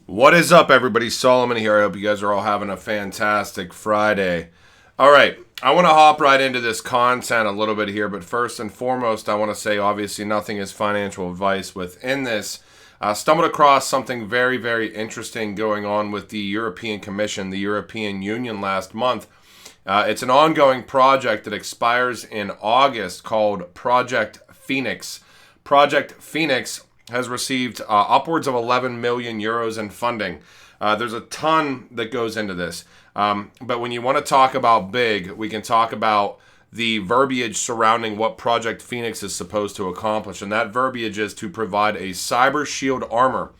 What is up, everybody? Solomon here. I hope you guys are all having a fantastic Friday. All right, I want to hop right into this content a little bit here, but first and foremost, I want to say obviously nothing is financial advice within this. Stumbled across something very, very interesting going on with the European Commission, the European Union last month. It's an ongoing project that expires in August called Project Phoenix. Project Phoenix has received upwards of 11 million euros in funding. There's a ton that goes into this. But when you want to talk about big, we can talk about the verbiage surrounding what Project Phoenix is supposed to accomplish. And that verbiage is to provide a cyber shield armor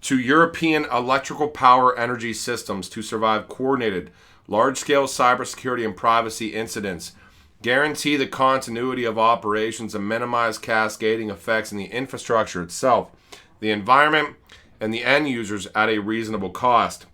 to European electrical power energy systems to survive coordinated, large-scale cybersecurity and privacy incidents, guarantee the continuity of operations, and minimize cascading effects in the infrastructure itself, the environment, and the end users at a reasonable cost.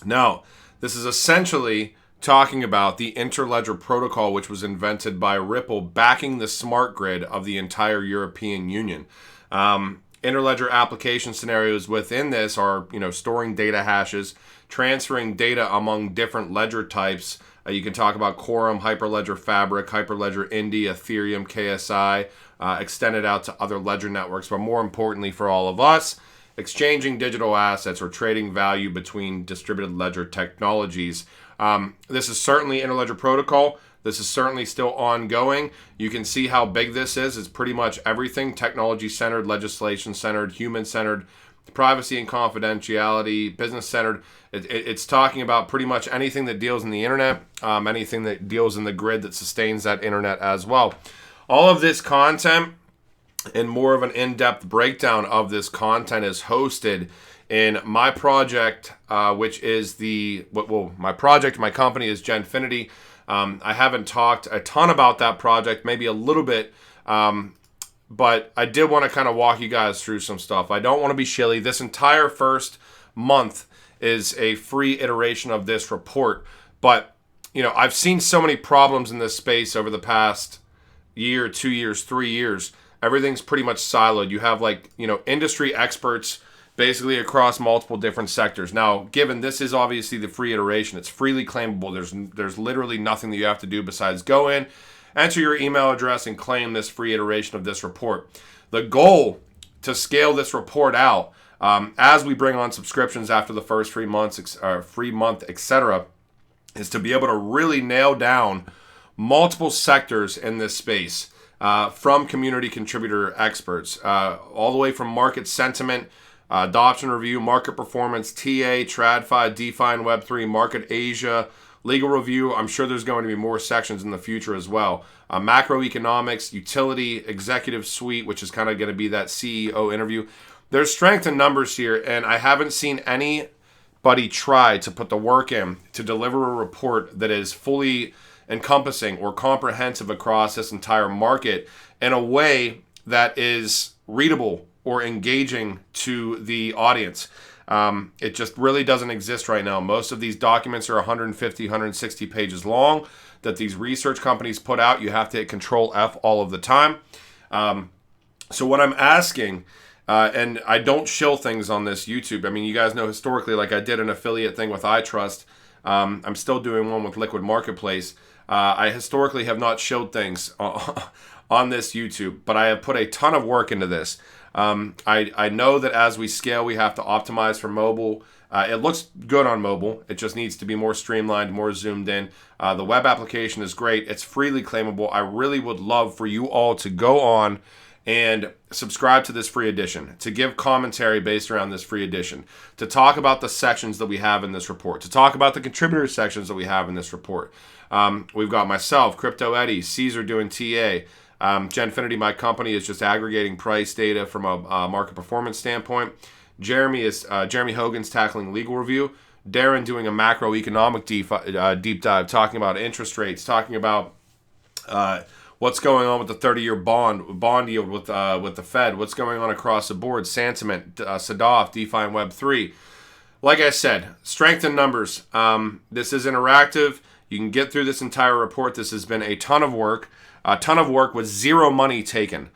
Now, this is essentially talking about the Interledger Protocol, which was invented by Ripple, backing the smart grid of the entire European Union. Interledger application scenarios within this are, storing data hashes, transferring data among different ledger types. You can talk about Quorum, Hyperledger Fabric, Hyperledger Indy, Ethereum, KSI, extended out to other ledger networks, but more importantly for all of us, exchanging digital assets or trading value between distributed ledger technologies. This is certainly Interledger Protocol. This is certainly still ongoing. You can see how big this is. It's pretty much everything technology-centered, legislation-centered, human-centered, privacy and confidentiality, business-centered. It's talking about pretty much anything that deals in the internet, anything that deals in the grid that sustains that internet as well. All of this content and more of an in-depth breakdown of this content is hosted in my project, which is my company is Genfinity. I haven't talked a ton about that project, maybe a little bit, but I did want to kind of walk you guys through some stuff. I don't want to be shilly. This entire first month is a free iteration of this report, but I've seen so many problems in this space over the past year, 2 years, 3 years. Everything's pretty much siloed. You have industry experts basically across multiple different sectors. Now, given this is obviously the free iteration, it's freely claimable. There's literally nothing that you have to do besides go in, enter your email address, and claim this free iteration of this report. The goal to scale this report out as we bring on subscriptions after the first free month, etc., is to be able to really nail down multiple sectors in this space from community contributor experts, all the way from market sentiment, adoption review, market performance, TA, TradFi, DeFi and Web3, market Asia, legal review. I'm sure there's going to be more sections in the future as well. Macroeconomics, utility, executive suite, which is kind of going to be that CEO interview. There's strength in numbers here, and I haven't seen anybody try to put the work in to deliver a report that is fully encompassing or comprehensive across this entire market in a way that is readable or engaging to the audience. It just really doesn't exist right now. Most of these documents are 150, 160 pages long that these research companies put out. You have to hit Control F all of the time. So what I'm asking, and I don't shill things on this YouTube. I mean, you guys know historically, like I did an affiliate thing with iTrust. I'm still doing one with Liquid Marketplace. I historically have not shilled things on this YouTube, but I have put a ton of work into this. I know that as we scale, we have to optimize for mobile. It looks good on mobile. It just needs to be more streamlined, more zoomed in. The web application is great. It's freely claimable. I really would love for you all to go on and subscribe to this free edition, to give commentary based around this free edition, to talk about the sections that we have in this report, to talk about the contributor sections that we have in this report. We've got myself, Crypto Eddie, Caesar doing TA. Genfinity, my company, is just aggregating price data from a market performance standpoint. Jeremy Hogan's tackling legal review. Darren doing a macroeconomic deep dive, talking about interest rates, talking about what's going on with the 30-year bond yield with the Fed, what's going on across the board, sentiment, Sadaf, DeFi and Web3. Like I said, strength in numbers. This is interactive. You can get through this entire report. This has been a ton of work with zero money taken,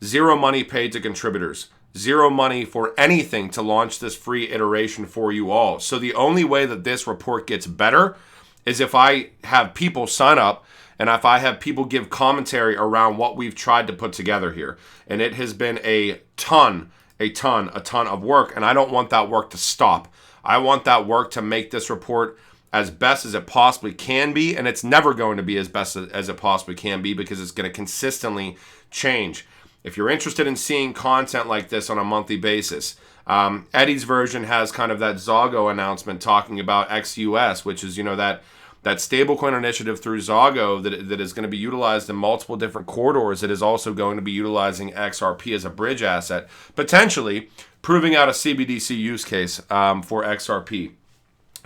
zero money paid to contributors, zero money for anything to launch this free iteration for you all. So the only way that this report gets better is if I have people sign up and if I have people give commentary around what we've tried to put together here. And it has been a ton of work, and I don't want that work to stop. I want that work to make this report as best as it possibly can be, and it's never going to be as best as it possibly can be because it's going to consistently change. If you're interested in seeing content like this on a monthly basis, Eddie's version has kind of that Zago announcement talking about XUS, which is, that stablecoin initiative through Zago that is going to be utilized in multiple different corridors. It is also going to be utilizing XRP as a bridge asset, potentially proving out a CBDC use case for XRP.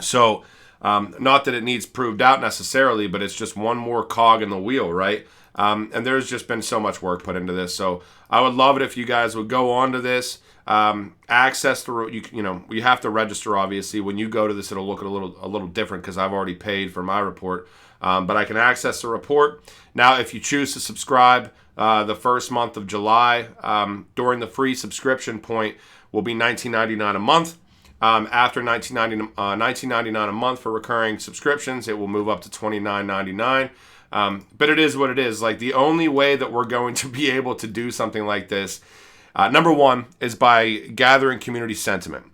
So not that it needs proved out necessarily, but it's just one more cog in the wheel, right? And there's just been so much work put into this. So I would love it if you guys would go on to this. Access the you have to register. Obviously, when you go to this, it'll look a little different because I've already paid for my report. But I can access the report now. If you choose to subscribe, the first month of July during the free subscription point will be $19.99 a month. After $19.99 a month for recurring subscriptions, it will move up to $29.99. But it is what it is. Like, the only way that we're going to be able to do something like this, number one, is by gathering community sentiment.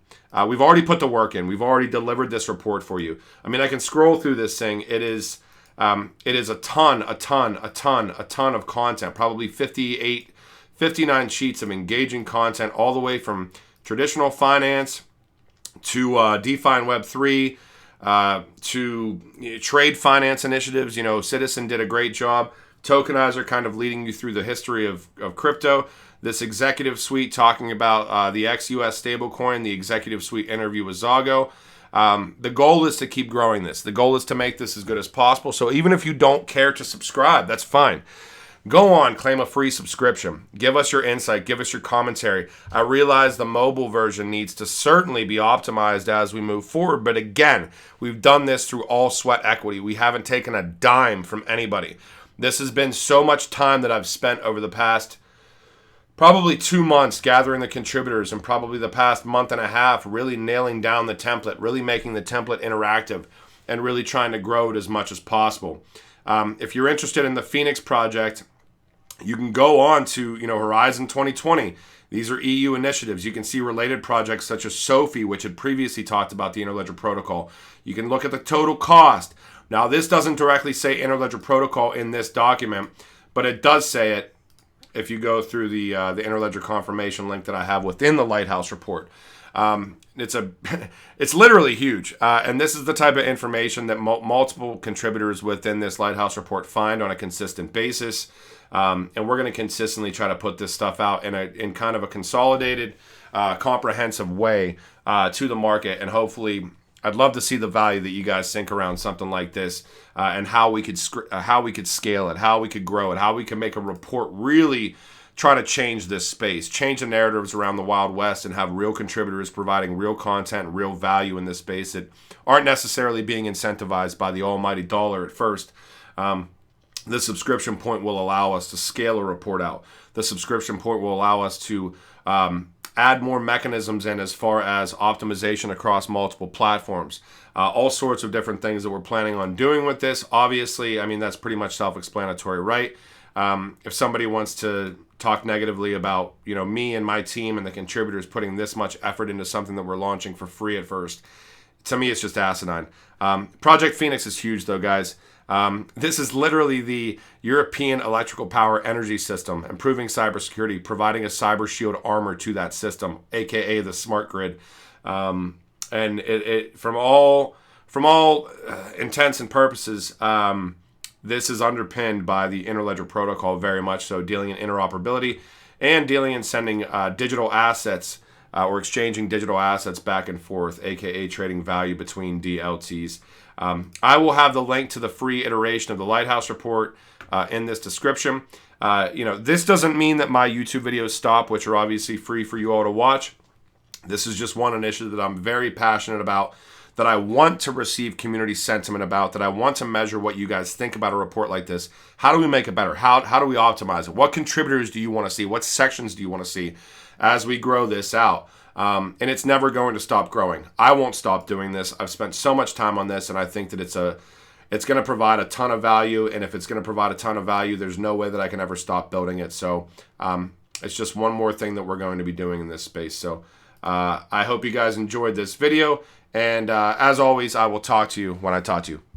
We've already put the work in. We've already delivered this report for you. I mean, I can scroll through this thing. It is a ton of content, probably 59 sheets of engaging content, all the way from traditional finance to DeFi and Web3, to trade finance initiatives. Citizen did a great job. Tokenizer kind of leading you through the history of crypto. This executive suite talking about the XUS stablecoin, the executive suite interview with Zago. The goal is to keep growing this. The goal is to make this as good as possible. So even if you don't care to subscribe, that's fine. Go on, claim a free subscription. Give us your insight. Give us your commentary. I realize the mobile version needs to certainly be optimized as we move forward. But again, we've done this through all sweat equity. We haven't taken a dime from anybody. This has been so much time that I've spent over the past probably 2 months gathering the contributors, and probably the past month and a half really nailing down the template, really making the template interactive, and really trying to grow it as much as possible. If you're interested in the Phoenix project, you can go on to Horizon 2020. These are EU initiatives. You can see related projects such as Sophie, which had previously talked about the Interledger Protocol. You can look at the total cost. Now, this doesn't directly say Interledger Protocol in this document, but it does say it if you go through the Interledger confirmation link that I have within the Lighthouse report. It's literally huge, and this is the type of information that multiple contributors within this Lighthouse report find on a consistent basis, and we're going to consistently try to put this stuff out in kind of a consolidated, comprehensive way to the market, and hopefully, I'd love to see the value that you guys think around something like this, and how we could scale it, how we could grow it, how we can make a report really try to change this space, change the narratives around the Wild West, and have real contributors providing real content, real value in this space that aren't necessarily being incentivized by the almighty dollar at first. The subscription point will allow us to scale a report out. The subscription point will allow us to add more mechanisms in as far as optimization across multiple platforms. All sorts of different things that we're planning on doing with this. Obviously, I mean, that's pretty much self-explanatory, right? If somebody wants to talk negatively about, me and my team and the contributors putting this much effort into something that we're launching for free at first, to me, it's just asinine. Project Phoenix is huge, though, guys. This is literally the European electrical power energy system, improving cybersecurity, providing a cyber shield armor to that system, aka the smart grid. And it from all intents and purposes, this is underpinned by the Interledger Protocol very much so, dealing in interoperability and dealing in sending digital assets or exchanging digital assets back and forth, aka trading value between DLTs. I will have the link to the free iteration of the Lighthouse report in this description. This doesn't mean that my YouTube videos stop, which are obviously free for you all to watch. This is just one initiative that I'm very passionate about, that I want to receive community sentiment about, that I want to measure what you guys think about a report like this. How do we make it better? How do we optimize it? What contributors do you want to see? What sections do you want to see as we grow this out? And it's never going to stop growing. I won't stop doing this. I've spent so much time on this, and I think that it's going to provide a ton of value. And if it's going to provide a ton of value, there's no way that I can ever stop building it. So it's just one more thing that we're going to be doing in this space. So I hope you guys enjoyed this video. And as always, I will talk to you when I talk to you.